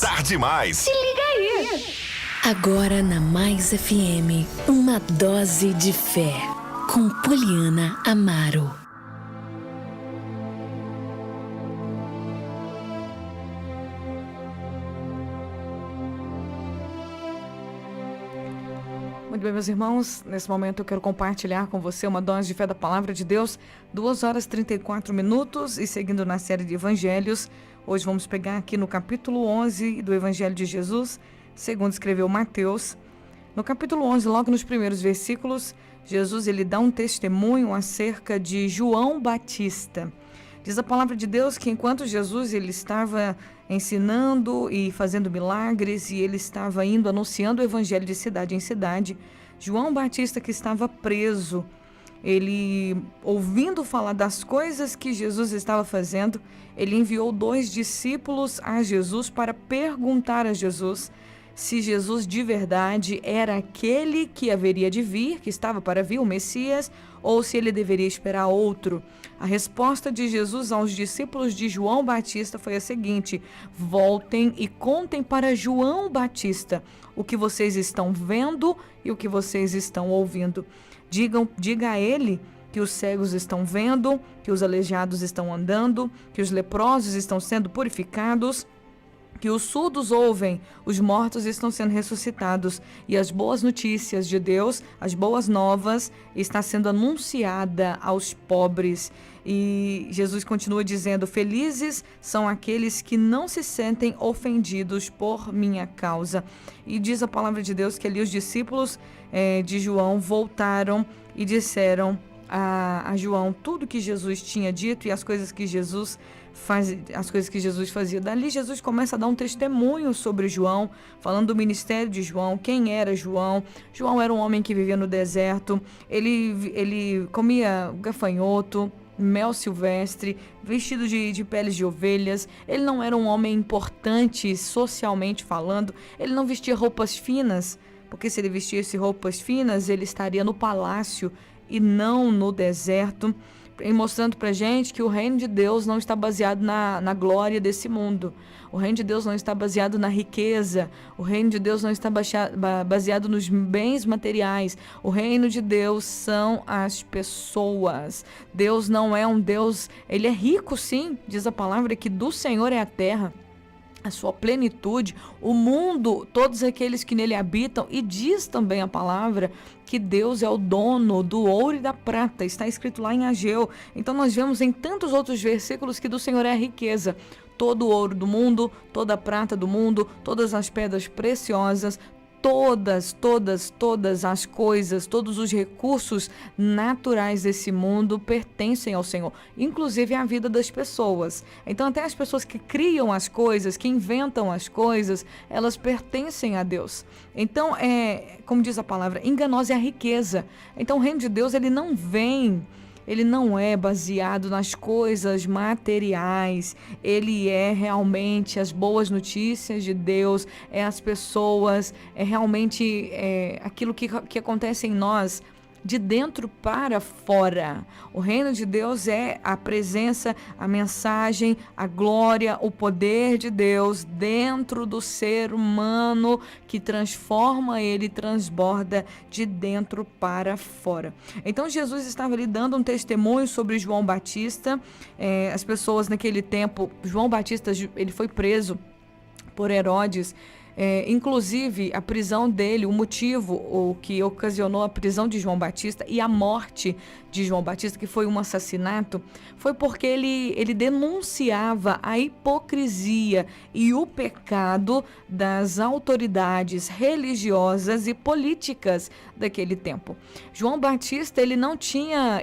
Tarde Mais. Se liga aí. Agora na Mais FM, uma dose de fé, com Poliana Amaro. Muito bem, meus irmãos, nesse momento eu quero compartilhar com você uma dose de fé da Palavra de Deus, 2 horas e 34 minutos, e seguindo na série de Evangelhos, hoje vamos pegar aqui no capítulo 11 do Evangelho de Jesus, segundo escreveu Mateus. No capítulo 11, logo nos primeiros versículos, Jesus ele dá um testemunho acerca de João Batista. Diz a palavra de Deus que enquanto Jesus ele estava ensinando e fazendo milagres e ele estava indo anunciando o evangelho de cidade em cidade, João Batista, que estava preso, ele, ouvindo falar das coisas que Jesus estava fazendo, ele enviou 2 discípulos a Jesus para perguntar a Jesus se Jesus de verdade era aquele que haveria de vir, que estava para vir, o Messias, ou se ele deveria esperar outro. A resposta de Jesus aos discípulos de João Batista foi a seguinte: voltem e contem para João Batista o que vocês estão vendo e o que vocês estão ouvindo. Diga a ele que os cegos estão vendo, que os aleijados estão andando, que os leprosos estão sendo purificados, que os surdos ouvem, os mortos estão sendo ressuscitados e as boas notícias de Deus, as boas novas, está sendo anunciada aos pobres. E Jesus continua dizendo: felizes são aqueles que não se sentem ofendidos por minha causa. E diz a palavra de Deus que ali os discípulos de João voltaram e disseram a João tudo que Jesus tinha dito e as coisas que Jesus fazia. Dali Jesus começa a dar um testemunho sobre João, falando do ministério de João, quem era João. João era um homem que vivia no deserto, ele comia gafanhoto, mel silvestre, vestido de peles de ovelhas. Ele não era um homem importante socialmente falando, ele não vestia roupas finas, porque se ele vestisse roupas finas, ele estaria no palácio e não no deserto, mostrando pra gente que o reino de Deus não está baseado na glória desse mundo. O reino de Deus não está baseado na riqueza. O reino de Deus não está baseado nos bens materiais. O reino de Deus são as pessoas. Deus não é um Deus... Ele é rico, sim, diz a palavra, que do Senhor é a terra, a sua plenitude, o mundo, todos aqueles que nele habitam, e diz também a palavra que Deus é o dono do ouro e da prata, está escrito lá em Ageu. Então nós vemos em tantos outros versículos que do Senhor é a riqueza, todo o ouro do mundo, toda a prata do mundo, todas as pedras preciosas, todas as coisas, todos os recursos naturais desse mundo pertencem ao Senhor, inclusive a vida das pessoas. Então até as pessoas que criam as coisas, que inventam as coisas, elas pertencem a Deus. Então como diz a palavra, enganosa é a riqueza. Então o reino de Deus ele não é baseado nas coisas materiais, ele é realmente as boas notícias de Deus, é as pessoas, é realmente aquilo que acontece em nós, de dentro para fora. O reino de Deus é a presença, a mensagem, a glória, o poder de Deus dentro do ser humano, que transforma ele, transborda de dentro para fora. Então Jesus estava ali dando um testemunho sobre João Batista. As pessoas naquele tempo, João Batista, ele foi preso por Herodes. Inclusive a prisão dele, o motivo o que ocasionou a prisão de João Batista e a morte de João Batista, que foi um assassinato, foi porque ele denunciava a hipocrisia e o pecado das autoridades religiosas e políticas daquele tempo. João Batista ele não tinha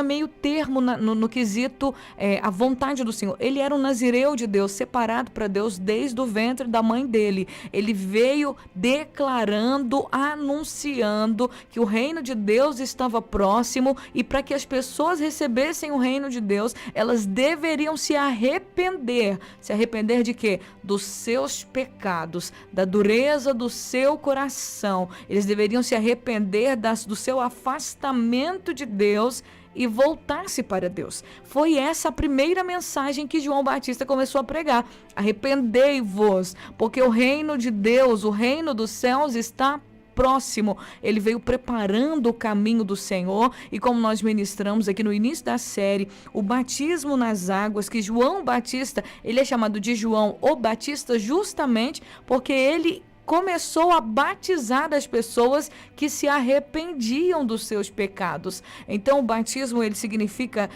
meio termo no quesito a vontade do Senhor. Ele era um nazireu de Deus, separado para Deus desde o ventre da mãe dele. Ele veio declarando, anunciando que o reino de Deus estava próximo, e para que as pessoas recebessem o reino de Deus, elas deveriam se arrepender. Se arrepender de quê? Dos seus pecados, da dureza do seu coração. Eles deveriam se arrepender do seu afastamento de Deus e voltar-se para Deus. Foi essa a primeira mensagem que João Batista começou a pregar. Arrependei-vos, porque o reino de Deus, o reino dos céus está próximo. Ele veio preparando o caminho do Senhor, e como nós ministramos aqui no início da série, o batismo nas águas, que João Batista, ele é chamado de João o Batista justamente porque ele começou a batizar as pessoas que se arrependiam dos seus pecados. Então o batismo ele significa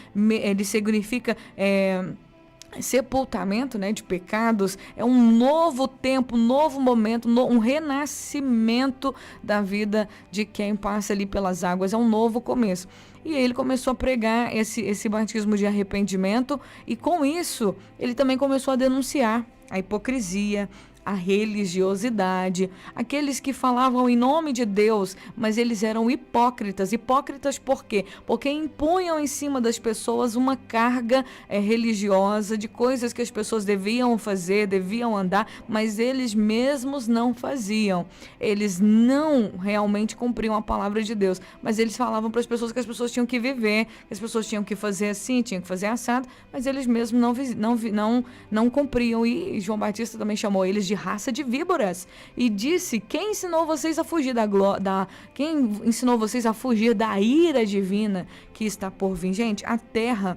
sepultamento, né, de pecados. É um novo tempo, um novo momento, um renascimento da vida de quem passa ali pelas águas. É um novo começo. E ele começou a pregar esse batismo de arrependimento, e com isso ele também começou a denunciar a hipocrisia, a religiosidade, aqueles que falavam em nome de Deus, mas eles eram hipócritas. Hipócritas por quê? Porque impunham em cima das pessoas uma carga religiosa, de coisas que as pessoas deviam fazer, deviam andar, mas eles mesmos não faziam. Eles não realmente cumpriam a palavra de Deus, mas eles falavam para as pessoas que as pessoas tinham que viver, que as pessoas tinham que fazer assim, tinham que fazer assado, mas eles mesmos não cumpriam. E João Batista também chamou eles de raça de víboras, e disse: quem ensinou vocês a fugir quem ensinou vocês a fugir da ira divina que está por vir? Gente, a terra,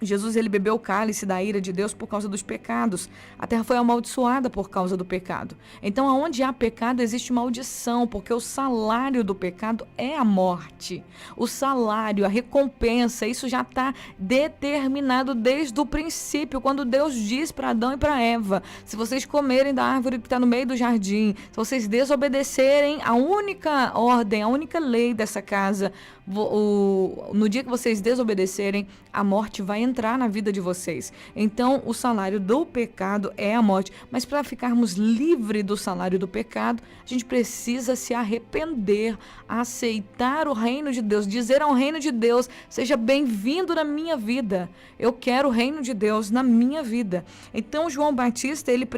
Jesus, ele bebeu o cálice da ira de Deus por causa dos pecados. A terra foi amaldiçoada por causa do pecado. Então, aonde há pecado, existe maldição, porque o salário do pecado é a morte. O salário, a recompensa, isso já está determinado desde o princípio, quando Deus diz para Adão e para Eva: se vocês comerem da árvore que está no meio do jardim, se vocês desobedecerem a única ordem, a única lei dessa casa, no dia que vocês desobedecerem, a morte vai entrar na vida de vocês. Então, o salário do pecado é a morte. Mas para ficarmos livres do salário do pecado, a gente precisa se arrepender, aceitar o reino de Deus, dizer ao reino de Deus: seja bem-vindo na minha vida. Eu quero o reino de Deus na minha vida. Então, João Batista, ele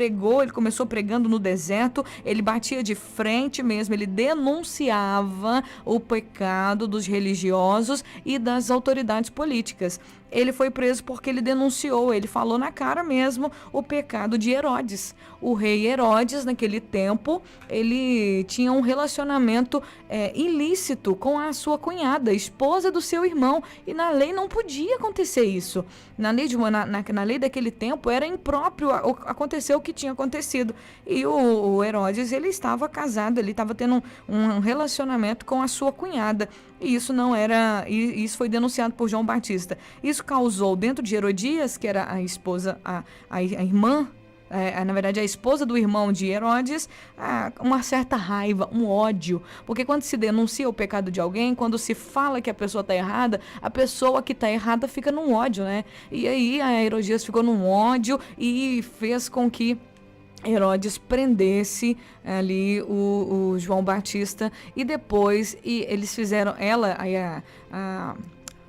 começou pregando no deserto, ele batia de frente mesmo, ele denunciava o pecado dos religiosos e das autoridades políticas. Ele foi preso porque ele denunciou, ele falou na cara mesmo o pecado de Herodes. O rei Herodes, naquele tempo, ele tinha um relacionamento ilícito com a sua cunhada, esposa do seu irmão, e na lei não podia acontecer isso. Na lei daquele tempo era impróprio acontecer o que tinha acontecido. E o Herodes, ele estava casado, ele estava tendo um relacionamento com a sua cunhada. E isso foi denunciado por João Batista. Isso causou dentro de Herodias, que era a esposa, a irmã, na verdade a esposa do irmão de Herodes, uma certa raiva, um ódio. Porque quando se denuncia o pecado de alguém, quando se fala que a pessoa está errada, a pessoa que está errada fica num ódio, né? E aí a Herodias ficou num ódio e fez com que Herodes prendesse ali o João Batista, e depois eles fizeram,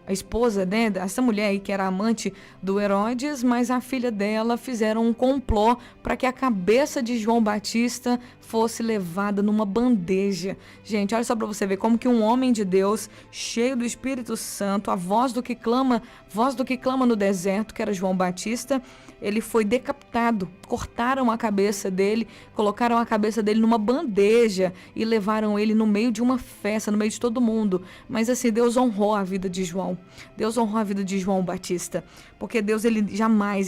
a esposa, né, essa mulher aí que era amante do Herodes, mas a filha dela, fizeram um complô para que a cabeça de João Batista fosse levada numa bandeja. Gente, olha só para você ver como que um homem de Deus, cheio do Espírito Santo, a voz do que clama no deserto, que era João Batista, ele foi decapitado. Cortaram a cabeça dele, colocaram a cabeça dele numa bandeja e levaram ele no meio de uma festa, no meio de todo mundo. Mas assim, Deus honrou a vida de João. Deus honrou a vida de João Batista. Porque Deus, ele jamais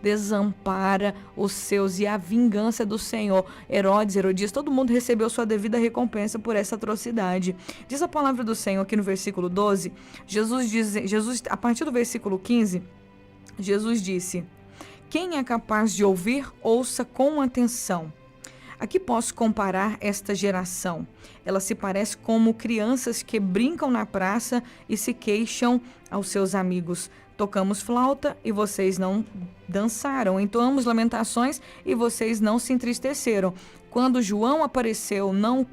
desampara os seus. E a vingança do Senhor, Herodias, todo mundo recebeu sua devida recompensa por essa atrocidade. Diz a palavra do Senhor aqui no versículo 12, Jesus, a partir do versículo 15, Jesus disse: quem é capaz de ouvir, ouça com atenção. A que posso comparar esta geração? Ela se parece como crianças que brincam na praça e se queixam aos seus amigos. Tocamos flauta e vocês não dançaram. Entoamos lamentações e vocês não se entristeceram. Quando João apareceu, não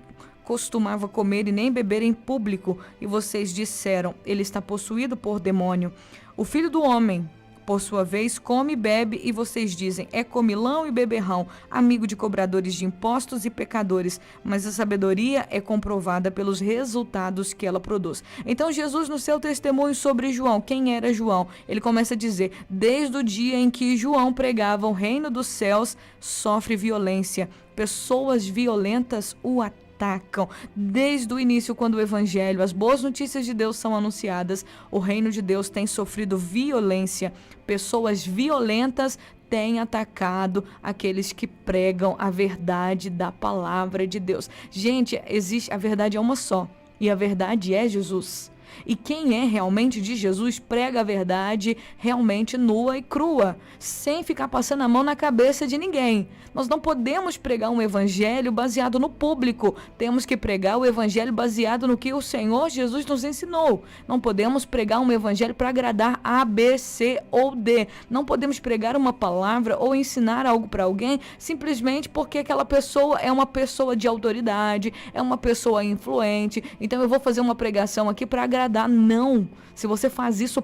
costumava comer e nem beber em público, e vocês disseram: ele está possuído por demônio. O Filho do Homem, por sua vez, come e bebe, e vocês dizem, é comilão e beberrão, amigo de cobradores de impostos e pecadores, mas a sabedoria é comprovada pelos resultados que ela produz. Então Jesus, no seu testemunho sobre João, quem era João? Ele começa a dizer, desde o dia em que João pregava o reino dos céus, sofre violência, pessoas violentas o atacam. Desde o início, quando o evangelho, as boas notícias de Deus são anunciadas, o reino de Deus tem sofrido violência. Pessoas violentas têm atacado aqueles que pregam a verdade da palavra de Deus. Gente, a verdade é uma só, e a verdade é Jesus. E quem é realmente de Jesus prega a verdade realmente nua e crua, sem ficar passando a mão na cabeça de ninguém. Nós não podemos pregar um evangelho baseado no público. Temos que pregar o evangelho baseado no que o Senhor Jesus nos ensinou. Não podemos pregar um evangelho para agradar A, B, C ou D. Não podemos pregar uma palavra ou ensinar algo para alguém simplesmente porque aquela pessoa é uma pessoa de autoridade, é uma pessoa influente. Então eu vou fazer uma pregação aqui para agradar. Não. Se você faz isso,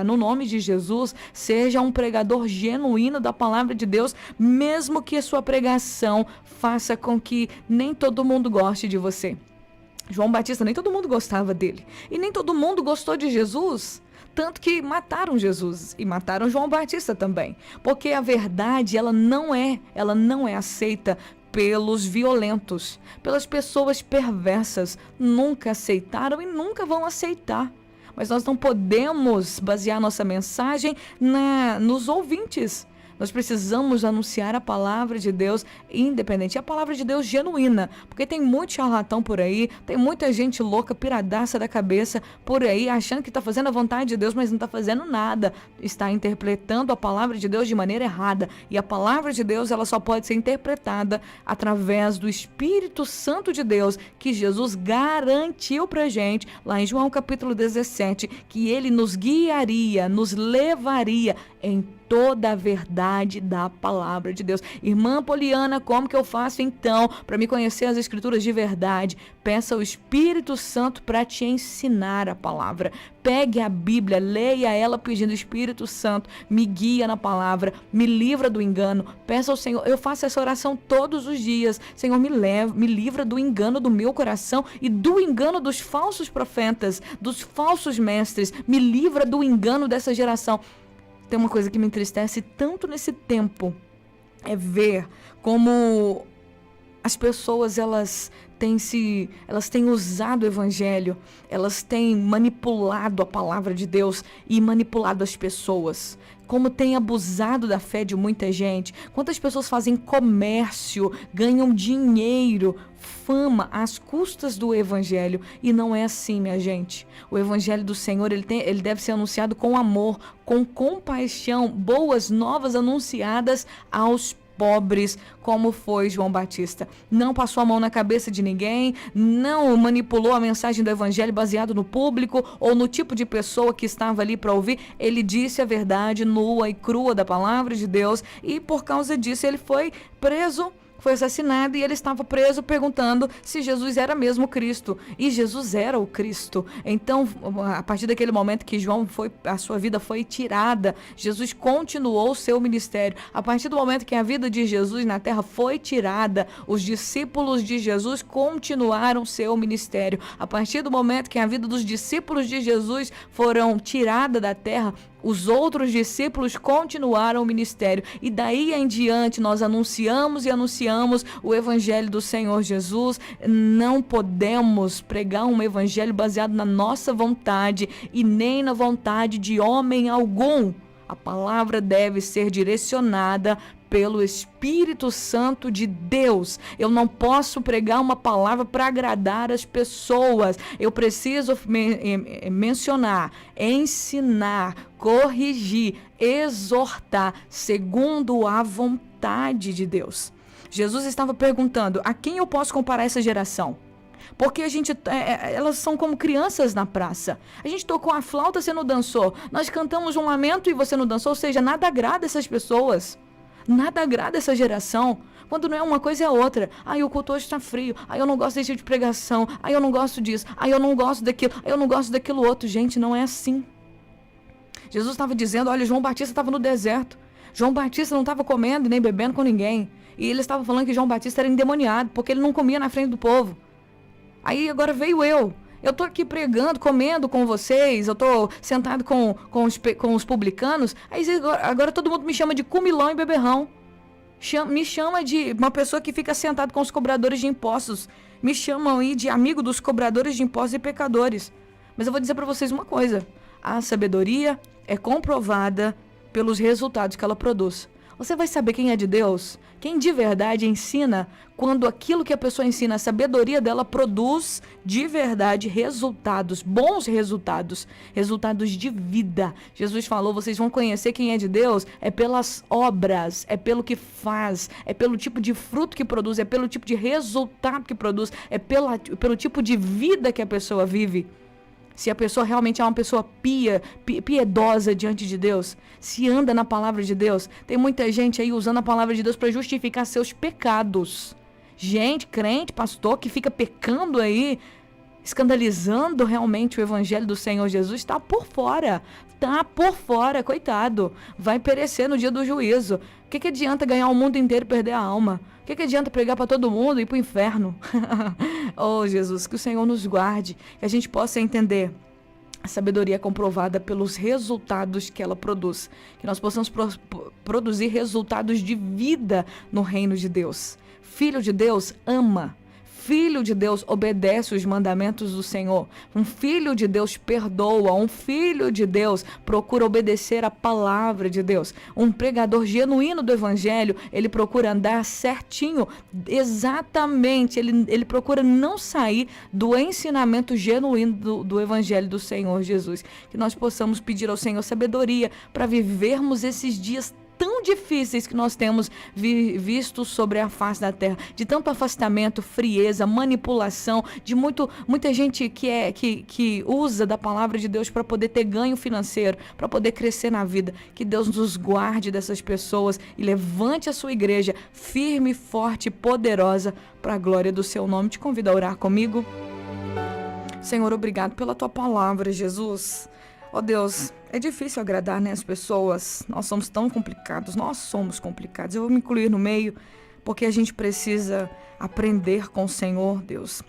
no nome de Jesus, seja um pregador genuíno da palavra de Deus, mesmo que a sua pregação faça com que nem todo mundo goste de você. João Batista, nem todo mundo gostava dele. E nem todo mundo gostou de Jesus. Tanto que mataram Jesus e mataram João Batista também. Porque a verdade, ela não é aceita pelos violentos, pelas pessoas perversas. Nunca aceitaram e nunca vão aceitar. Mas nós não podemos basear nossa mensagem nos ouvintes. Nós precisamos anunciar a palavra de Deus independente, a palavra de Deus genuína, porque tem muito charlatão por aí, tem muita gente louca, piradaça da cabeça por aí, achando que está fazendo a vontade de Deus, mas não está fazendo nada, está interpretando a palavra de Deus de maneira errada. E a palavra de Deus, ela só pode ser interpretada através do Espírito Santo de Deus, que Jesus garantiu pra gente, lá em João capítulo 17, que ele nos guiaria, nos levaria em toda a verdade da palavra de Deus. Irmã Poliana, como que eu faço então para me conhecer as escrituras de verdade? Peça ao Espírito Santo para te ensinar a palavra. Pegue a Bíblia, leia ela pedindo, Espírito Santo, me guia na palavra, me livra do engano. Peça ao Senhor, eu faço essa oração todos os dias. Senhor, me livra do engano do meu coração e do engano dos falsos profetas, dos falsos mestres. Me livra do engano dessa geração. Tem uma coisa que me entristece tanto nesse tempo, é ver como as pessoas elas têm usado o evangelho, elas têm manipulado a palavra de Deus e manipulado as pessoas. Como tem abusado da fé de muita gente. Quantas pessoas fazem comércio, ganham dinheiro, fama às custas do evangelho. E não é assim, minha gente. O evangelho do Senhor, ele deve ser anunciado com amor, com compaixão, boas novas anunciadas aos pobres, como foi João Batista. Não passou a mão na cabeça de ninguém, não manipulou a mensagem do evangelho baseado no público ou no tipo de pessoa que estava ali para ouvir. Ele disse a verdade nua e crua da palavra de Deus e por causa disso ele foi preso, foi assassinado e ele estava preso perguntando se Jesus era mesmo Cristo. E Jesus era o Cristo. Então, a partir daquele momento que a sua vida foi tirada, Jesus continuou o seu ministério. A partir do momento que a vida de Jesus na terra foi tirada, os discípulos de Jesus continuaram seu ministério. A partir do momento que a vida dos discípulos de Jesus foram tirada da terra, os outros discípulos continuaram o ministério. E daí em diante nós anunciamos o evangelho do Senhor Jesus. Não podemos pregar um evangelho baseado na nossa vontade e nem na vontade de homem algum. A palavra deve ser direcionada pelo Espírito Santo de Deus. Eu não posso pregar uma palavra para agradar as pessoas. Eu preciso mencionar, ensinar, corrigir, exortar, segundo a vontade de Deus. Jesus estava perguntando, a quem eu posso comparar essa geração? Porque elas são como crianças na praça. A gente tocou a flauta, você não dançou. Nós cantamos um lamento e você não dançou. Ou seja, nada agrada essas pessoas. Nada agrada essa geração. Quando não é uma coisa é outra. O culto hoje está frio. Eu não gosto desse tipo de pregação. Eu não gosto disso. Eu não gosto daquilo. Eu não gosto daquilo outro. Gente, não é assim. Jesus estava dizendo, olha, João Batista estava no deserto. João Batista não estava comendo nem bebendo com ninguém. E ele estava falando que João Batista era endemoniado, porque ele não comia na frente do povo. Aí agora veio eu. Eu estou aqui pregando, comendo com vocês, eu estou sentado com os publicanos. Aí agora todo mundo me chama de comilão e beberrão. Me chama de uma pessoa que fica sentado com os cobradores de impostos. Me chamam aí de amigo dos cobradores de impostos e pecadores. Mas eu vou dizer para vocês uma coisa. A sabedoria é comprovada pelos resultados que ela produz. Você vai saber quem é de Deus, quem de verdade ensina, quando aquilo que a pessoa ensina, a sabedoria dela produz de verdade resultados, bons resultados, resultados de vida. Jesus falou, vocês vão conhecer quem é de Deus, é pelas obras, é pelo que faz, é pelo tipo de fruto que produz, é pelo tipo de resultado que produz, é pelo tipo de vida que a pessoa vive. Se a pessoa realmente é uma pessoa piedosa diante de Deus, se anda na palavra de Deus. Tem muita gente aí usando a palavra de Deus para justificar seus pecados. Gente, crente, pastor, que fica pecando aí, escandalizando realmente o evangelho do Senhor Jesus, está por fora, coitado, vai perecer no dia do juízo. O que adianta ganhar o mundo inteiro e perder a alma? O que adianta pregar para todo mundo e ir para o inferno? Oh, Jesus, que o Senhor nos guarde, que a gente possa entender a sabedoria comprovada pelos resultados que ela produz, que nós possamos produzir resultados de vida no reino de Deus. Filho de Deus ama. Filho de Deus obedece os mandamentos do Senhor. Um filho de Deus perdoa. Um filho de Deus procura obedecer a palavra de Deus. Um pregador genuíno do evangelho, ele procura andar certinho, exatamente. Ele procura não sair do ensinamento genuíno do evangelho do Senhor Jesus. Que nós possamos pedir ao Senhor sabedoria para vivermos esses dias tão difíceis que nós temos visto sobre a face da terra, de tanto afastamento, frieza, manipulação, de muita gente que usa da palavra de Deus para poder ter ganho financeiro, para poder crescer na vida. Que Deus nos guarde dessas pessoas e levante a sua igreja firme, forte e poderosa para a glória do seu nome. Te convido a orar comigo. Senhor, obrigado pela tua palavra, Jesus. Ó Deus, é difícil agradar, né, as pessoas. Nós somos tão complicados, nós somos complicados. Eu vou me incluir no meio, porque a gente precisa aprender com o Senhor, Deus.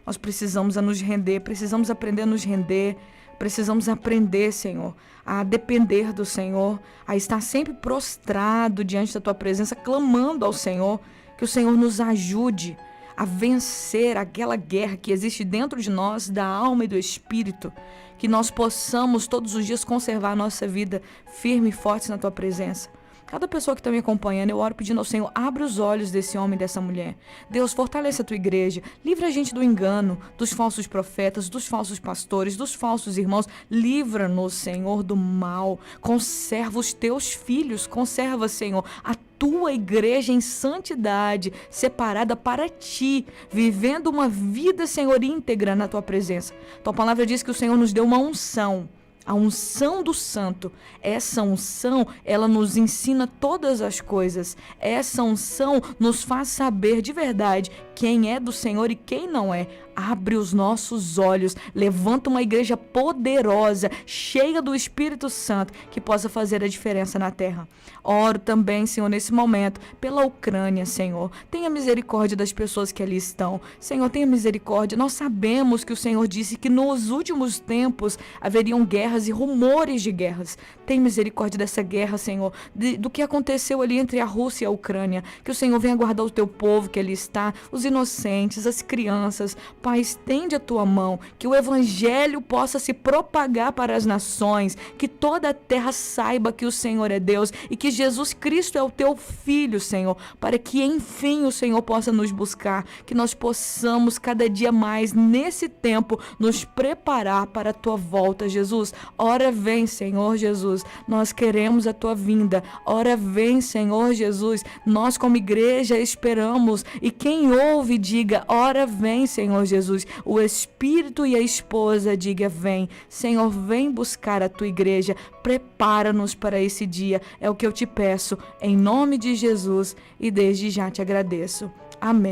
Nós precisamos nos render, precisamos aprender a nos render, precisamos aprender, Senhor, a depender do Senhor, a estar sempre prostrado diante da tua presença, clamando ao Senhor, que o Senhor nos ajude a vencer aquela guerra que existe dentro de nós, da alma e do espírito, que nós possamos todos os dias conservar a nossa vida firme e forte na tua presença. Cada pessoa que está me acompanhando, eu oro pedindo ao Senhor, abre os olhos desse homem e dessa mulher. Deus, fortalece a tua igreja, livra a gente do engano, dos falsos profetas, dos falsos pastores, dos falsos irmãos. Livra-nos, Senhor, do mal. Conserva os teus filhos, conserva, Senhor, a tua igreja em santidade, separada para ti, vivendo uma vida, Senhor, íntegra na tua presença. Tua palavra diz que o Senhor nos deu uma unção. A unção do santo, essa unção, ela nos ensina todas as coisas. Essa unção nos faz saber de verdade quem é do Senhor e quem não é. Abre os nossos olhos, levanta uma igreja poderosa, cheia do Espírito Santo, que possa fazer a diferença na terra. Oro também, Senhor, nesse momento, pela Ucrânia, Senhor. Tenha misericórdia das pessoas que ali estão. Senhor, tenha misericórdia. Nós sabemos que o Senhor disse que nos últimos tempos haveriam guerras e rumores de guerras. Tenha misericórdia dessa guerra, Senhor, do que aconteceu ali entre a Rússia e a Ucrânia. Que o Senhor venha guardar o teu povo que ali está, os inocentes, as crianças. Pai, estende a tua mão, que o evangelho possa se propagar para as nações, que toda a terra saiba que o Senhor é Deus e que Jesus Cristo é o teu Filho, Senhor, para que enfim o Senhor possa nos buscar, que nós possamos cada dia mais nesse tempo nos preparar para a tua volta, Jesus. Ora vem, Senhor Jesus, nós queremos a tua vinda. Ora vem, Senhor Jesus, nós como igreja esperamos, e quem ouve diga, ora vem, Senhor Jesus. O Espírito e a esposa diga, vem. Senhor, vem buscar a tua igreja, prepara-nos para esse dia, é o que eu te peço, em nome de Jesus, e desde já te agradeço. Amém.